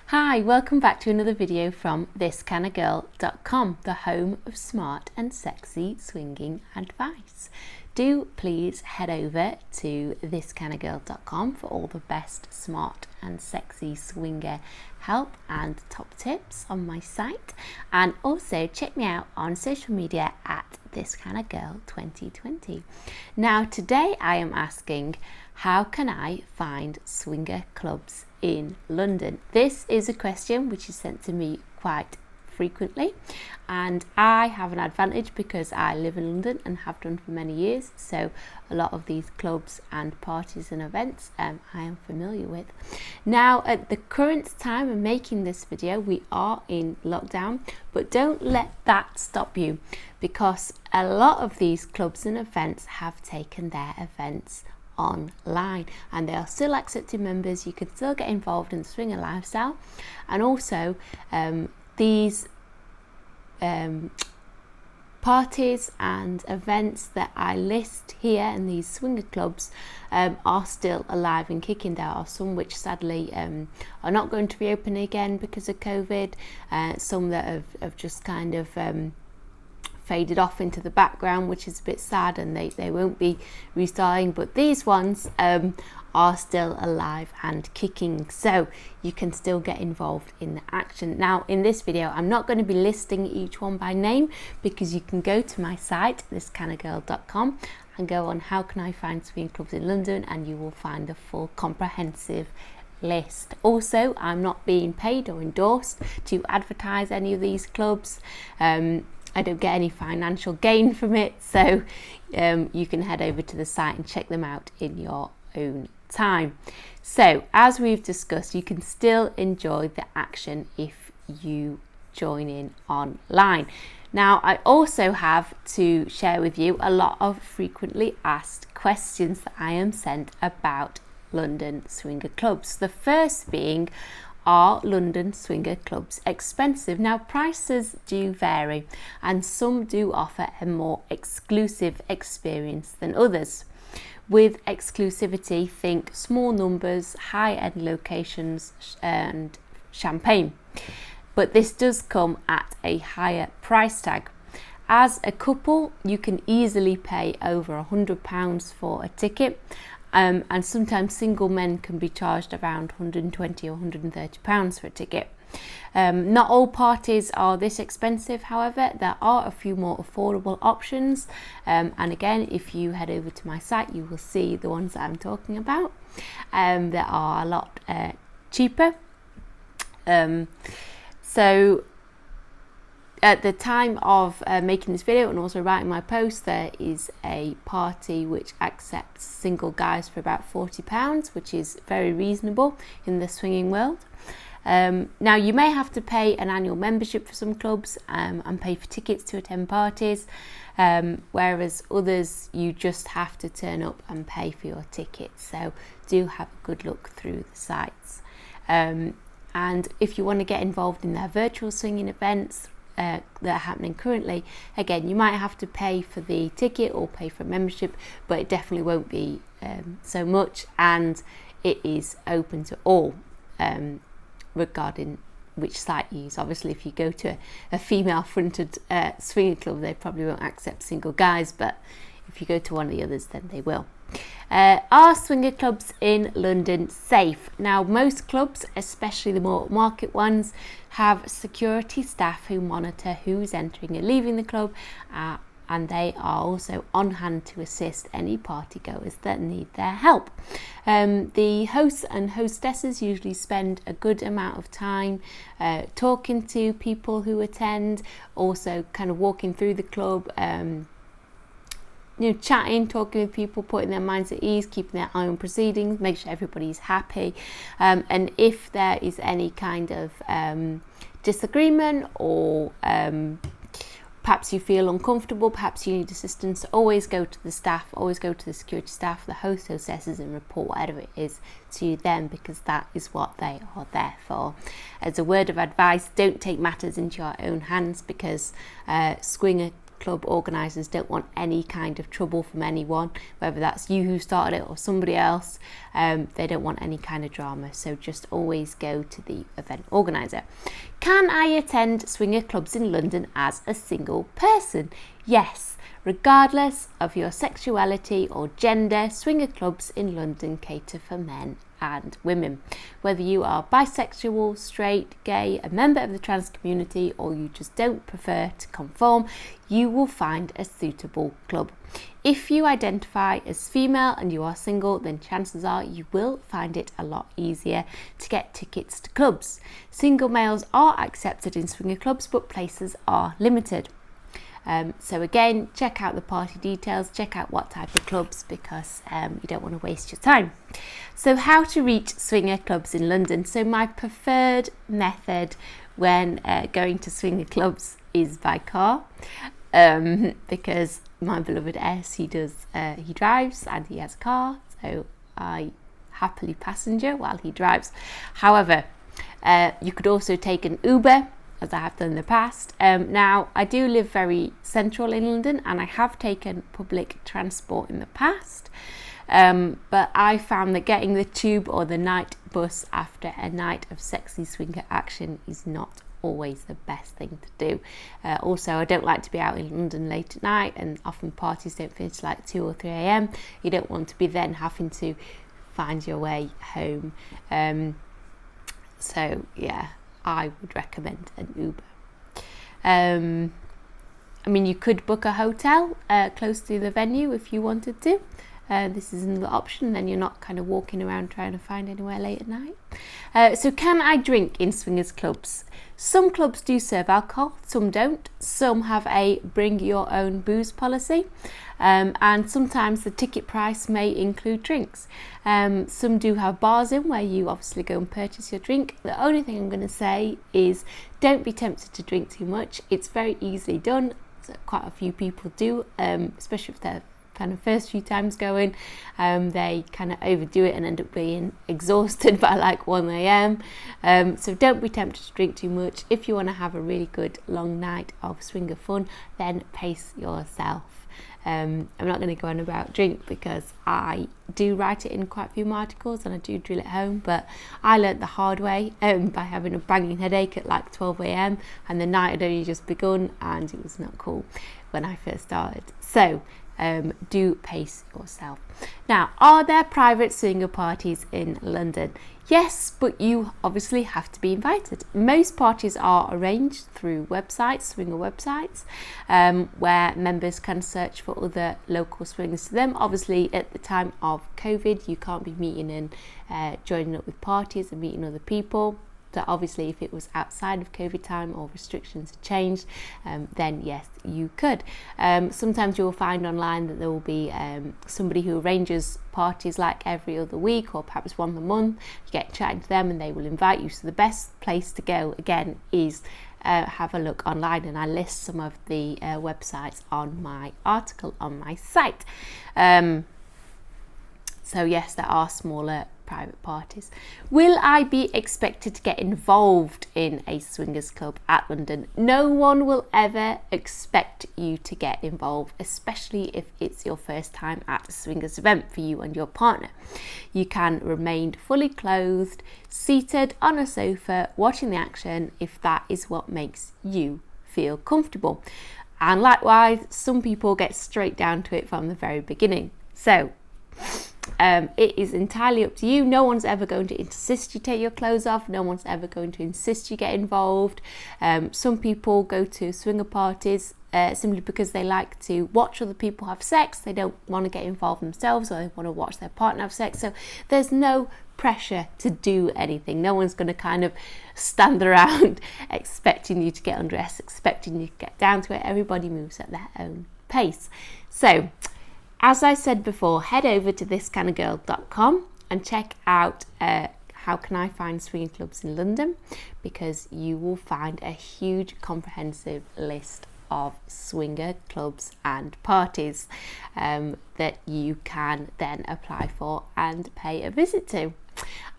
Hi, welcome back to another video from ThisKindaGirl.com, the home of smart and sexy swinging advice. Do please head over to ThisKindaGirl.com for all the best smart and sexy swinger help and top tips on my site, and also check me out on social media at ThisKindaGirl 2020. Now today I am asking, how can I find swinger clubs in London? This is a question which is sent to me quite frequently, and I have an advantage because I live in London and have done for many years, so a lot of these clubs and parties and events I am familiar with. Now at the current time of making this video we are in lockdown, but don't let that stop you, because a lot of these clubs and events have taken their events online and they are still accepting members. You can still get involved in the swinger lifestyle, and also these parties and events that I list here in these swinger clubs are still alive and kicking. There are some which sadly are not going to reopen again because of COVID, some that have just kind of faded off into the background, which is a bit sad, and they won't be restarting, but these ones are still alive and kicking, so you can still get involved in the action. Now in this video I'm not going to be listing each one by name, because you can go to my site ThisKindaGirl.com and go on how can I find swinging clubs in London, and you will find the full comprehensive list. Also, I'm not being paid or endorsed to advertise any of these clubs. I don't get any financial gain from it, so you can head over to the site and check them out in your own time. So as we've discussed, you can still enjoy the action if you join in online. Now I also have to share with you a lot of frequently asked questions that I am sent about London swinger clubs. The first being, are London swinger clubs expensive? Now prices do vary, and some do offer a more exclusive experience than others. With exclusivity, think small numbers, high-end locations and champagne. But this does come at a higher price tag. As a couple, you can easily pay over £100 for a ticket. And sometimes single men can be charged around £120 or £130 for a ticket. Not all parties are this expensive, however, there are a few more affordable options. And again, if you head over to my site, you will see the ones that I'm talking about. There are a lot cheaper. So at the time of making this video and also writing my post, there is a party which accepts single guys for about £40, which is very reasonable in the swinging world. Now you may have to pay an annual membership for some clubs and pay for tickets to attend parties, whereas others you just have to turn up and pay for your tickets. So do have a good look through the sites. And if you want to get involved in their virtual swinging events that are happening currently, again you might have to pay for the ticket or pay for a membership, but it definitely won't be so much, and it is open to all regarding which site you use. Obviously if you go to a female fronted swinger club, they probably won't accept single guys, but if you go to one of the others then they will. Are swinger clubs in London safe? Now most clubs, especially the more market ones, have security staff who monitor who's entering and leaving the club, and they are also on hand to assist any party goers that need their help. The hosts and hostesses usually spend a good amount of time talking to people who attend, also kind of walking through the club, chatting, talking with people, putting their minds at ease, keeping their eye on proceedings, make sure everybody's happy. And if there is any kind of disagreement, or perhaps you feel uncomfortable, perhaps you need assistance, always go to the staff, always go to the security staff, the host, hostesses, and report whatever it is to them, because that is what they are there for. As a word of advice, don't take matters into your own hands, because swinger club organisers don't want any kind of trouble from anyone, whether that's you who started it or somebody else. They don't want any kind of drama, so just always go to the event organiser. Can I attend swinger clubs in London as a single person? Yes, regardless of your sexuality or gender, swinger clubs in London cater for men and women. Whether you are bisexual, straight, gay, a member of the trans community, or you just don't prefer to conform, you will find a suitable club. If you identify as female and you are single, then chances are you will find it a lot easier to get tickets to clubs. Single males are accepted in swinger clubs, but places are limited. So again, check out the party details, check out what type of clubs, because you don't want to waste your time. So how to reach swinger clubs in London. So my preferred method when going to swinger clubs is by car, because my beloved S, he drives and he has a car, so I happily passenger while he drives. However, you could also take an Uber, as I have done in the past. Now, I do live very central in London and I have taken public transport in the past, but I found that getting the tube or the night bus after a night of sexy swinger action is not always the best thing to do. Also, I don't like to be out in London late at night, and often parties don't finish like 2 or 3 a.m. You don't want to be then having to find your way home. So yeah, I would recommend an Uber. I mean, you could book a hotel close to the venue if you wanted to. This is another option, then you're not kind of walking around trying to find anywhere late at night. So can I drink in swingers clubs? Some clubs do serve alcohol, some don't. Some have a bring your own booze policy, and sometimes the ticket price may include drinks. Some do have bars in where you obviously go and purchase your drink. The only thing I'm going to say is don't be tempted to drink too much. It's very easily done. So quite a few people do, especially if they're kind of first few times going, they kind of overdo it and end up being exhausted by like 1 a.m. So don't be tempted to drink too much. If you want to have a really good long night of swinger fun, then pace yourself. I'm not going to go on about drink because I do write it in quite a few articles and I do drill it home, but I learnt the hard way by having a banging headache at like 12 a.m. and the night had only just begun and it was not cool when I first started. So do pace yourself. Now, are there private swinger parties in London? Yes, but you obviously have to be invited. Most parties are arranged through websites, swinger websites, where members can search for other local swingers to them. Obviously, at the time of COVID, you can't be meeting and joining up with parties and meeting other people. So obviously, if it was outside of COVID time or restrictions had changed, then yes, you could. Sometimes you'll find online that there will be somebody who arranges parties like every other week or perhaps once a month. You get chatting to them and they will invite you. So the best place to go, again, is have a look online, and I list some of the websites on my article on my site. So yes, there are smaller private parties. Will I be expected to get involved in a swingers club at London? No one will ever expect you to get involved, especially if it's your first time at a swingers event for you and your partner. You can remain fully clothed, seated on a sofa, watching the action if that is what makes you feel comfortable. And likewise, some people get straight down to it from the very beginning. So it is entirely up to you. No one's ever going to insist you take your clothes off. No one's ever going to insist you get involved. Some people go to swinger parties simply because they like to watch other people have sex. They don't want to get involved themselves, or they want to watch their partner have sex. So there's no pressure to do anything. No one's going to kind of stand around expecting you to get undressed, expecting you to get down to it. Everybody moves at their own pace. So as I said before, head over to ThisKindaGirl.com and check out how can I find swinger clubs in London, because you will find a huge comprehensive list of swinger clubs and parties that you can then apply for and pay a visit to.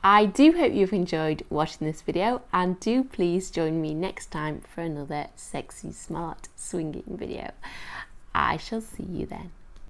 I do hope you've enjoyed watching this video, and do please join me next time for another sexy smart swinging video. I shall see you then.